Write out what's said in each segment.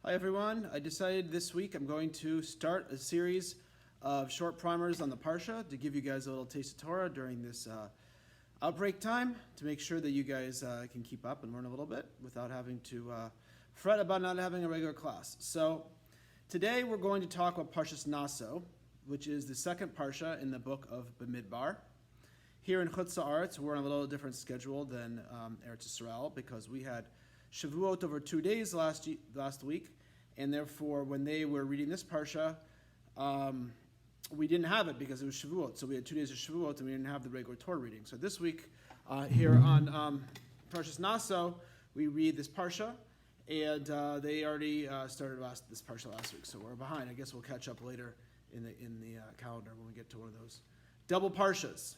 Hi everyone, I decided this week I'm going to start a series of short primers on the parsha to give you guys a little taste of Torah during this outbreak time to make sure that you guys can keep up and learn a little bit without having to fret about not having a regular class. So today we're going to talk about Parshas Naso, which is the second parsha in the book of Bamidbar. Here in Chutz Haaretz, we're on a little different schedule than Eretz Yisrael because we had Shavuot over 2 days last week, and therefore when they were reading this parsha, we didn't have it because it was Shavuot. So we had 2 days of Shavuot and we didn't have the regular Torah reading. So this week here on Parshas Naso, we read this parsha, and they already started this parsha last week, so we're behind. I guess we'll catch up later in the calendar when we get to one of those double parshas.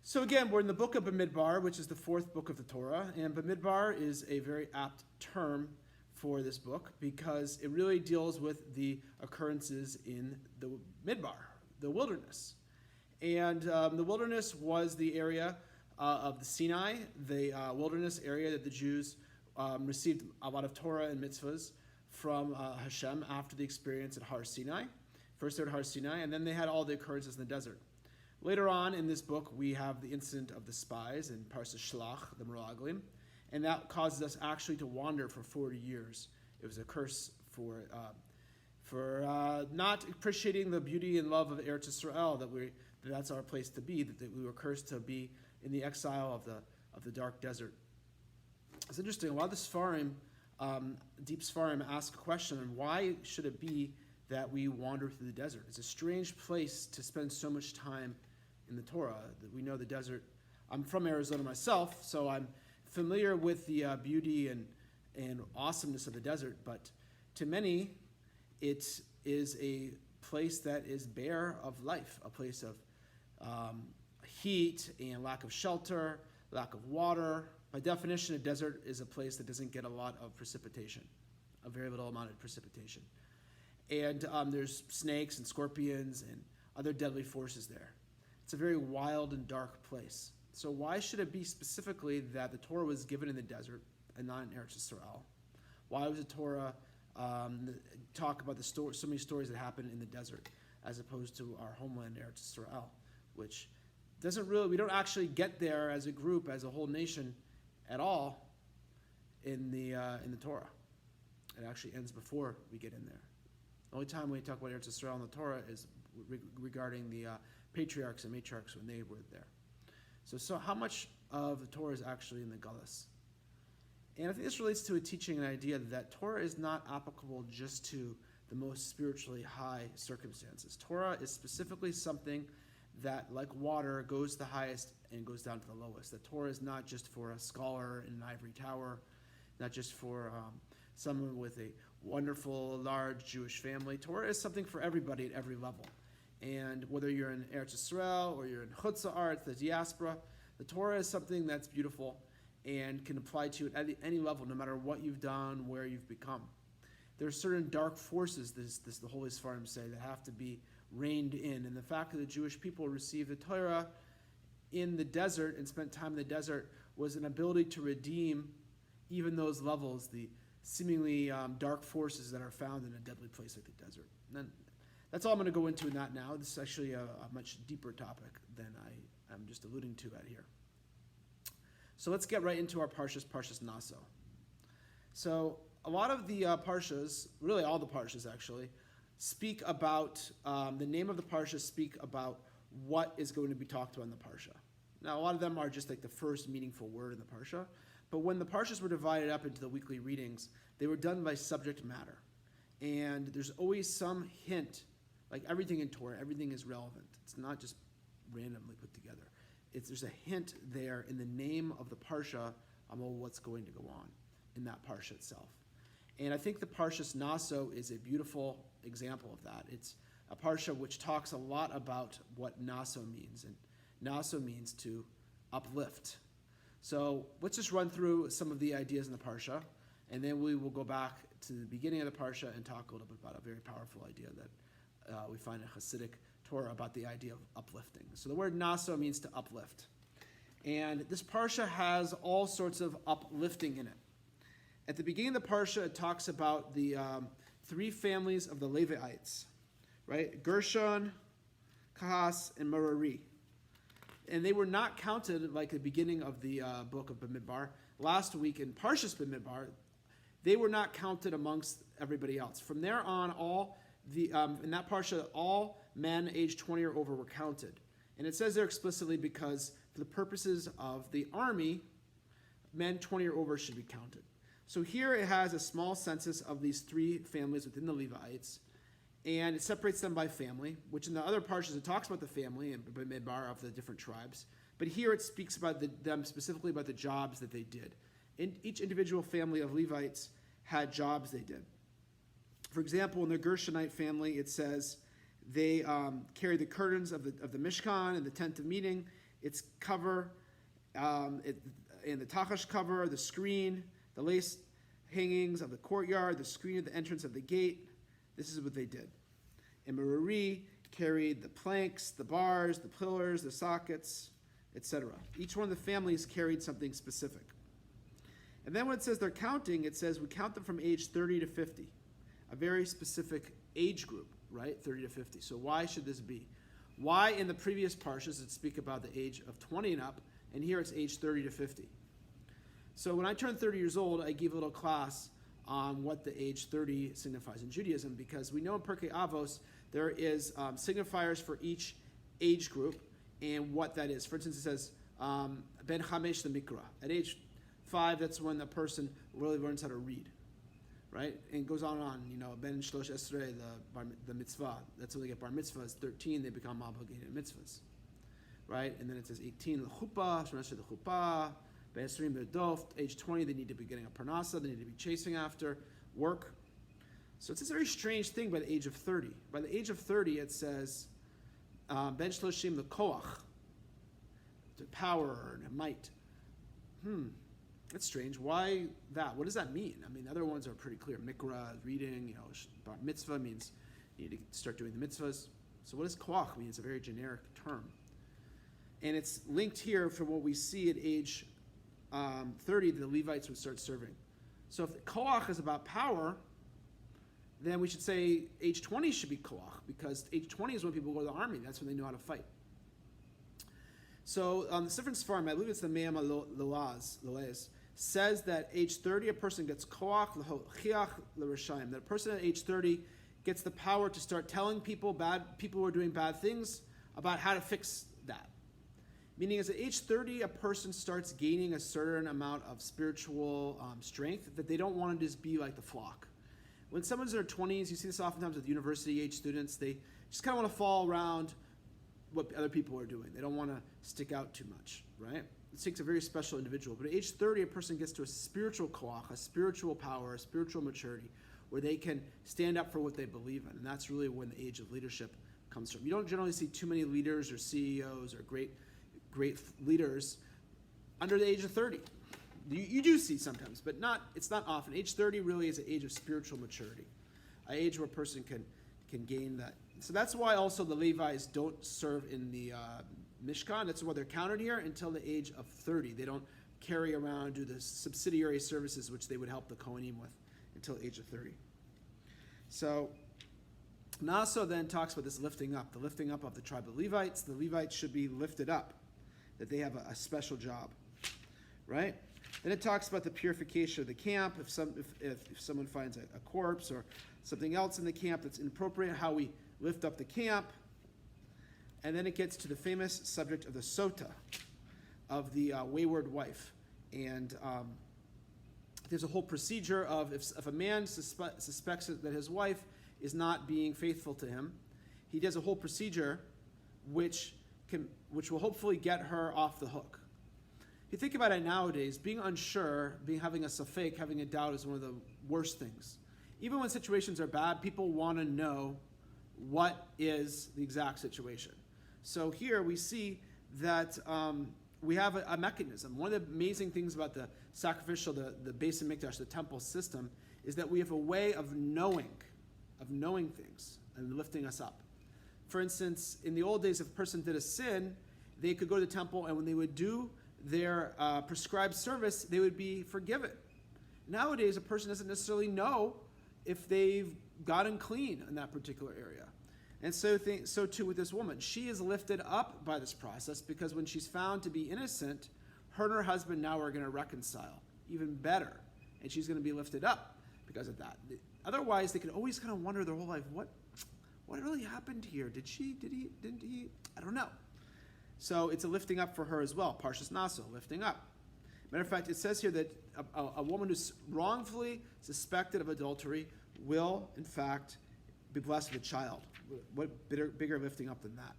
So again, we're in the book of Bamidbar, which is the fourth book of the Torah, and Bamidbar is a very apt term for this book because it really deals with the occurrences in the Midbar, the wilderness. And the wilderness was the area of the Sinai, the wilderness area that the Jews received a lot of Torah and mitzvahs from Hashem after the experience at Har Sinai. First they were at Har Sinai, and then they had all the occurrences in the desert. Later on in this book, we have the incident of the spies in Parsha Shlach, the Meraglim, and that causes us actually to wander for 40 years. It was a curse for not appreciating the beauty and love of Eretz Yisrael, that's our place to be, that we were cursed to be in the exile of the dark desert. It's interesting, a lot of the Sfarim, deep Sfarim ask a question, why should it be that we wander through the desert? It's a strange place to spend so much time in the Torah. That we know the desert. I'm from Arizona myself, so I'm familiar with the beauty and awesomeness of the desert, but to many, it is a place that is bare of life, a place of heat and lack of shelter, lack of water. By definition, a desert is a place that doesn't get a lot of precipitation, a very little amount of precipitation. And there's snakes and scorpions and other deadly forces there. It's a very wild and dark place. So why should it be specifically that the Torah was given in the desert and not in Eretz Yisrael? Why was the Torah talk about so many stories that happened in the desert as opposed to our homeland, Eretz Yisrael, which we don't actually get there as a group, as a whole nation at all in the Torah. It actually ends before we get in there. The only time we talk about Eretz Yisrael in the Torah is regarding the patriarchs and matriarchs when they were there. So how much of the Torah is actually in the Galus? And I think this relates to a teaching, an idea that Torah is not applicable just to the most spiritually high circumstances. Torah is specifically something that, like water, goes to the highest and goes down to the lowest. That Torah is not just for a scholar in an ivory tower, not just for someone with a wonderful, large Jewish family. Torah is something for everybody at every level. And whether you're in Eretz Yisrael or you're in Chutz Haaretz, the diaspora, the Torah is something that's beautiful and can apply to you at any level, no matter what you've done, where you've become. There are certain dark forces, the Holy Sfarim say, that have to be reined in. And the fact that the Jewish people received the Torah in the desert and spent time in the desert was an ability to redeem even those levels, the seemingly dark forces that are found in a deadly place like the desert. And then, that's all I'm going to go into that now. This is actually a much deeper topic than I'm just alluding to at here. So let's get right into our Parshas Naso. So a lot of the parshas, really all the parshas actually, speak about, the name of the parsha speak about what is going to be talked about in the parsha. Now a lot of them are just like the first meaningful word in the parsha, but when the parshas were divided up into the weekly readings, they were done by subject matter. And there's always some hint, like everything in Torah, everything is relevant. It's not just randomly put together. There's a hint there in the name of the parsha about what's going to go on in that parsha itself. And I think the Parshas Naso is a beautiful example of that. It's a parsha which talks a lot about what Naso means. And Naso means to uplift. So let's just run through some of the ideas in the parsha, and then we will go back to the beginning of the parsha and talk a little bit about a very powerful idea that we find in Hasidic Torah about the idea of uplifting. So the word Naso means to uplift. And this parsha has all sorts of uplifting in it. At the beginning of the parsha, it talks about the three families of the Levites, right? Gershon, Kahas, and Merari. And they were not counted like the beginning of the book of Bamidbar. Last week in Parshas Bamidbar, they were not counted amongst everybody else. From there on, in that parsha, all men aged 20 or over were counted. And it says there explicitly because for the purposes of the army, men 20 or over should be counted. So here it has a small census of these three families within the Levites, and it separates them by family, which in the other parshas it talks about the family and Bamidbar of the different tribes. But here it speaks about them specifically about the jobs that they did. Each individual family of Levites had jobs they did. For example, in the Gershonite family, it says they carried the curtains of the Mishkan and the tent of meeting, its cover, and the tachash cover, the screen, the lace hangings of the courtyard, the screen of the entrance of the gate. This is what they did. And Merari carried the planks, the bars, the pillars, the sockets, etc. Each one of the families carried something specific. And then when it says they're counting, it says we count them from age 30 to 50. A very specific age group, right? 30 to 50. So why should this be? Why in the previous parshas it speak about the age of 20 and up, and here it's age 30 to 50? So when I turned 30 years old, I gave a little class on what the age 30 signifies in Judaism, because we know in Pirkei Avos there is signifiers for each age group and what that is. For instance, it says ben chamesh lemikra. At age 5, that's when the person really learns how to read, right? And it goes on and on. You know, ben shlosh esrei, the mitzvah. That's when they get bar mitzvahs. 13, they become obligated mitzvahs, right? And then it says 18, the chuppah, shemesher the chuppah. Age 20, they need to be getting a parnasa, they need to be chasing after work. So it's this very strange thing by the age of 30. By the age of 30, it says, ben shloshim the koach, the power and might. That's strange. Why that? What does that mean? I mean, the other ones are pretty clear. Mikra, reading, bar mitzvah means you need to start doing the mitzvahs. So what does koach mean? It's a very generic term. And it's linked here from what we see at age 30, the Levites would start serving. So if koach is about power, then we should say age 20 should be koach, because age 20 is when people go to the army. That's when they know how to fight. So the Sefer Sfarim, I believe it's the Me'am Loaz, says that age 30 a person gets koach l'chiach l'rashayim, that a person at age 30 gets the power to start telling people who are doing bad things about how to fix that. Meaning, as at age 30, a person starts gaining a certain amount of spiritual strength that they don't want to just be like the flock. When someone's in their 20s, you see this oftentimes with university-age students, they just kind of want to fall around what other people are doing. They don't want to stick out too much, right? It takes a very special individual. But at age 30, a person gets to a spiritual koach, a spiritual power, a spiritual maturity, where they can stand up for what they believe in. And that's really when the age of leadership comes from. You don't generally see too many leaders or CEOs or great leaders under the age of 30. You do see sometimes, but it's not often. Age 30 really is an age of spiritual maturity, an age where a person can gain that. So that's why also the Levites don't serve in the Mishkan. That's why they're counted here until the age of 30. They don't carry around, do the subsidiary services which they would help the Kohanim with until the age of 30. So Naso then talks about this lifting up, the lifting up of the tribe of Levites. The Levites should be lifted up, that they have a special job, right? Then it talks about the purification of the camp. If someone finds a corpse or something else in the camp that's inappropriate, how we lift up the camp. And then it gets to the famous subject of the sota, of the wayward wife. And there's a whole procedure of if a man suspects that his wife is not being faithful to him, he does a whole procedure which will hopefully get her off the hook. If you think about it nowadays, being unsure, having a safek, having a doubt is one of the worst things. Even when situations are bad, people want to know what is the exact situation. So here we see that we have a mechanism. One of the amazing things about the sacrificial, the Beis HaMikdash, the temple system, is that we have a way of knowing things and lifting us up. For instance, in the old days, if a person did a sin, they could go to the temple, and when they would do their prescribed service, they would be forgiven. nowadays a person doesn't necessarily know if they've gotten clean in that particular area. And so too with this woman. She is lifted up by this process because when she's found to be innocent, her and her husband now are going to reconcile even better. And she's going to be lifted up because of that. Otherwise, they could always kind of wonder their whole life, what really happened here? Didn't he? I don't know. So it's a lifting up for her as well. Parshas Naso, lifting up. Matter of fact, it says here that a woman who's wrongfully suspected of adultery will, in fact, be blessed with a child. What bigger lifting up than that?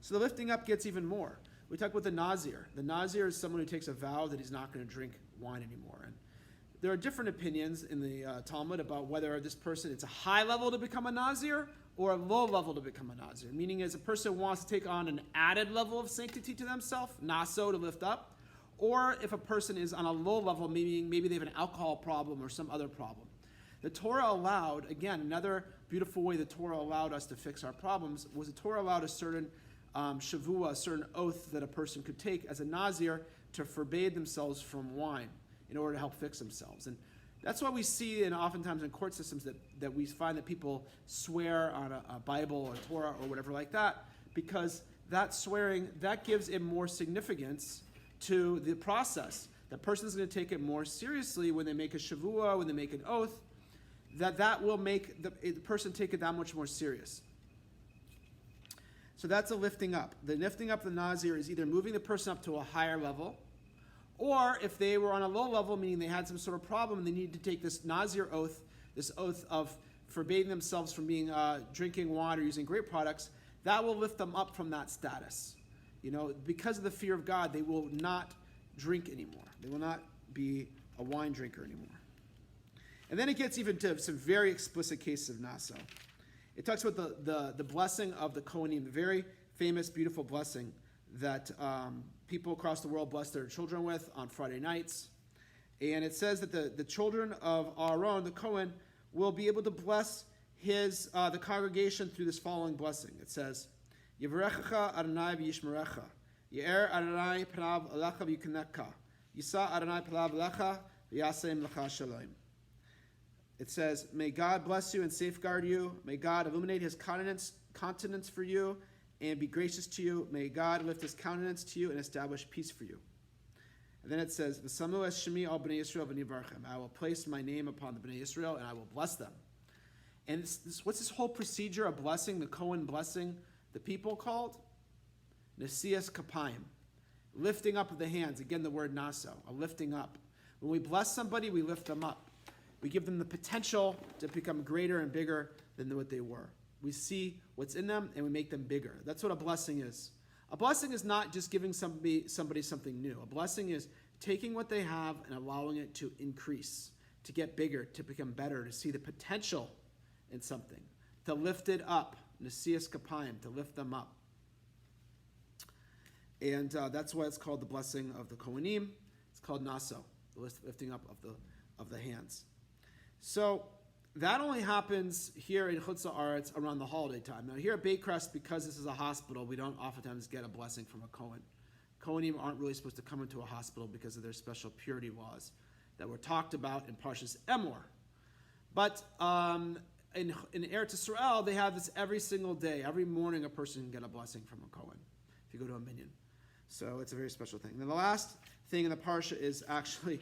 So the lifting up gets even more. We talk about the Nazir. The Nazir is someone who takes a vow that he's not going to drink wine anymore. And there are different opinions in the Talmud about whether this person, it's a high level to become a Nazir or a low level to become a Nazir. Meaning as a person wants to take on an added level of sanctity to themselves, Naso, to lift up, or if a person is on a low level, meaning maybe they have an alcohol problem or some other problem. The Torah allowed, again, another beautiful way the Torah allowed us to fix our problems was the Torah allowed a certain shavua, a certain oath that a person could take as a Nazir to forbade themselves from wine in order to help fix themselves. And that's why we see, and oftentimes in court systems, that we find that people swear on a Bible or Torah or whatever like that, because that swearing, that gives it more significance to the process. The person is going to take it more seriously when they make a shavua, when they make an oath, that will make the person take it that much more serious. So that's a lifting up. The lifting up the Nazir is either moving the person up to a higher level, or if they were on a low level, meaning they had some sort of problem, they needed to take this Nazir oath, this oath of forbidding themselves from being drinking wine or using grape products, that will lift them up from that status. Because of the fear of God, they will not drink anymore. They will not be a wine drinker anymore. And then it gets even to some very explicit cases of Naso. It talks about the blessing of the Kony, the very famous, beautiful blessing that people across the world bless their children with on Friday nights. And it says that the children of Aaron, the Kohen, will be able to bless the congregation through this following blessing. It says, Yivarechecha Adonai v'yishmerecha, Ye'er Adonai panav alecha v'yukanecha, Yisa Adonai panav alecha v'yasem lecha shalom. It says, may God bless you and safeguard you. May God illuminate his countenance for you and be gracious to you. May God lift his countenance to you and establish peace for you. And then it says, V'samu es shemi al b'nei Yisrael v'nivarchem. I will place my name upon the b'nei Yisrael and I will bless them. And what's this whole procedure of blessing, the Kohen blessing the people called? Nesias kapayim. Lifting up of the hands. Again, the word naso, a lifting up. When we bless somebody, we lift them up. We give them the potential to become greater and bigger than what they were. We see what's in them and we make them bigger. That's what a blessing is. A blessing is not just giving somebody something new. A blessing is taking what they have and allowing it to increase, to get bigger, to become better, to see the potential in something, to lift it up, nesias kapayim, to lift them up. And that's why it's called the blessing of the Kohanim. It's called Naso, the lifting up of the hands. So that only happens here in Chutz La'aretz around the holiday time. Now here at Baycrest, because this is a hospital, we don't oftentimes get a blessing from a Kohen. Kohanim aren't really supposed to come into a hospital because of their special purity laws that were talked about in Parshas Emor. But in Eretz Yisrael, they have this every single day. Every morning a person can get a blessing from a Kohen if you go to a minyan. So it's a very special thing. Then the last thing in the Parsha is actually,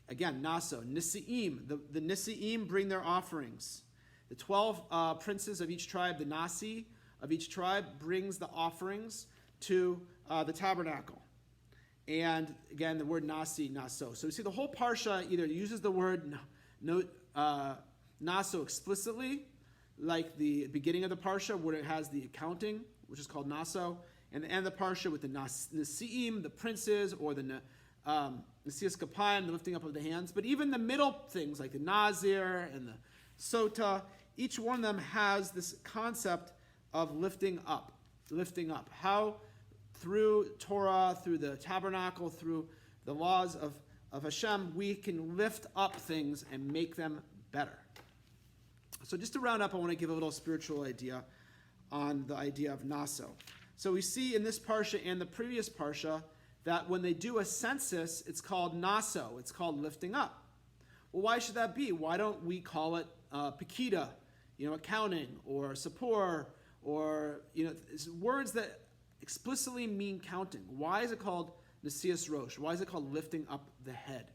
again, Naso, Nisi'im. The Nisi'im bring their offerings. The 12 princes of each tribe, the Nasi of each tribe, brings the offerings to the tabernacle. And again, the word Nasi, Naso. So you see the whole Parsha either uses the word Naso explicitly, like the beginning of the Parsha where it has the accounting, which is called Naso, and the end of the Parsha with the Nasi'im, the princes, or the Nesias Kapayim, the lifting up of the hands. But even the middle things like the Nazir and the Sota, each one of them has this concept of lifting up. How through Torah, through the tabernacle, through the laws of Hashem, we can lift up things and make them better. So just to round up, I want to give a little spiritual idea on the idea of Naso. So we see in this Parsha and the previous Parsha that when they do a census, it's called Naso. It's called lifting up. Well, why should that be? Why don't we call it Pekida, accounting, or Sapor, or, words that explicitly mean counting? Why is it called Nesias Rosh? Why is it called lifting up the head?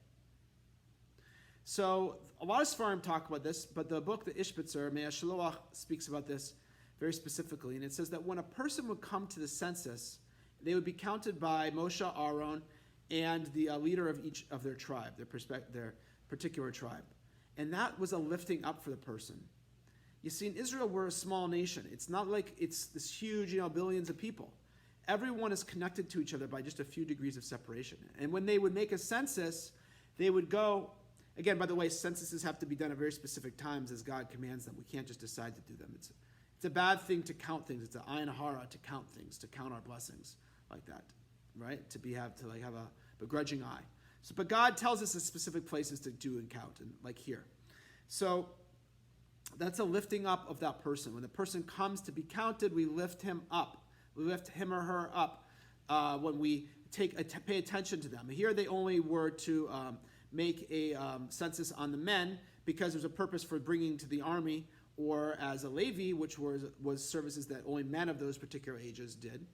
So a lot of Sfarim talk about this, but the book, the Ishbitzer, Mea Shaloach, speaks about this very specifically. And it says that when a person would come to the census, they would be counted by Moshe, Aaron, and the leader of each of their tribe, their particular tribe. And that was a lifting up for the person. You see, in Israel, we're a small nation. It's not like it's this huge, billions of people. Everyone is connected to each other by just a few degrees of separation. And when they would make a census, they would go. Again, by the way, censuses have to be done at very specific times as God commands them. We can't just decide to do them. It's a bad thing to count things. It's an ayin hara to count things, to count our blessings like that, right? Have a begrudging eye. So, but God tells us the specific places to do and count, and like here. So that's a lifting up of that person. When the person comes to be counted, we lift him up. We lift him or her up when we pay attention to them. Here they only were to make a census on the men because there's a purpose for bringing to the army, or as a Levi, which was services that only men of those particular ages did.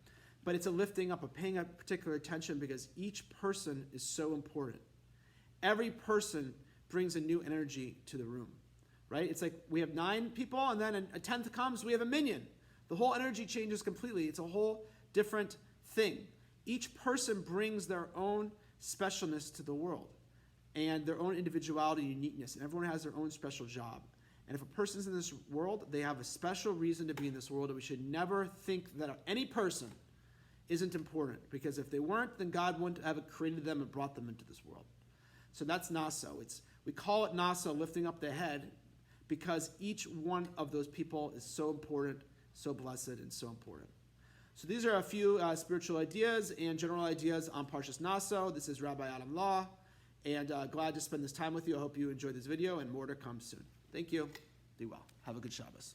But it's a lifting up, a paying a particular attention, because each person is so important. Every person brings a new energy to the room, right? It's like we have 9 people, and then a 10th comes, we have a minion. The whole energy changes completely. It's a whole different thing. Each person brings their own specialness to the world, and their own individuality and uniqueness, and everyone has their own special job. And if a person's in this world, they have a special reason to be in this world, and we should never think that any person isn't important, because if they weren't, then God wouldn't have created them and brought them into this world. So that's Naso. We call it Naso, lifting up the head, because each one of those people is so important, so blessed, and so important. So these are a few spiritual ideas and general ideas on Parshas Naso. This is Rabbi Adam Law, and glad to spend this time with you. I hope you enjoyed this video, and more to come soon. Thank you. Be well. Have a good Shabbos.